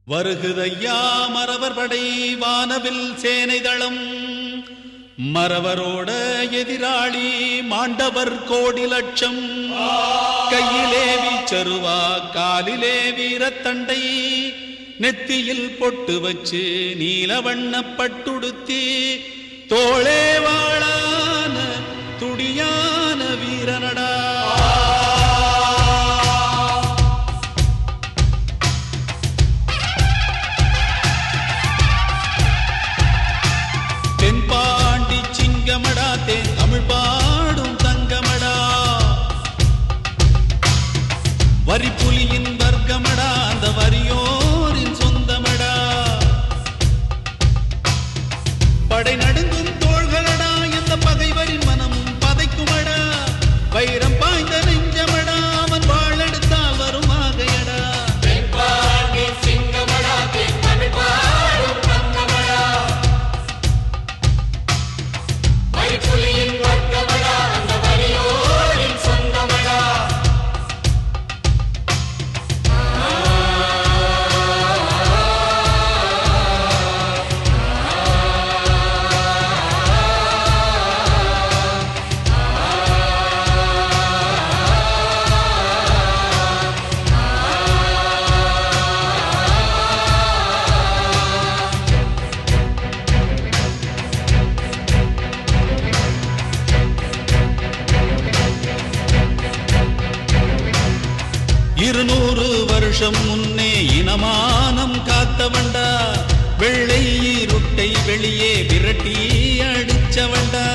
வருகுதையா மறவர் படை வானவில் சேனை தளம் மறவரோட எதிராளி மாண்டவர் கோடி லட்சம் கையிலே வீச்சருவா காலிலே வீரத்தண்டை நெத்தியில் பொட்டு வச்சு நீலவண்ண பட்டுடுத்தி தோளே வாழான துடியான வீரனடா தென்பாண்டி சிங்கமடா தேன் தமிழ் பாடும் தங்கமடா வரி புலியின் வர்க்கமடா அந்த வரியோரின் சொந்தமடா படை நடுங்கும் தோள்களடா எந்த பகைவரின் மனமும் பதைக்குமடா வைரம் பாய்ந்த நெஞ்சமடா அவன் வாழெடுத்தால் வரும் ஆகையடா இருநூறு வருஷம் முன்னே இனமானம் காத்தவண்டா வெள்ளை இருட்டை வெளியே விரட்டி அடிச்சவண்டா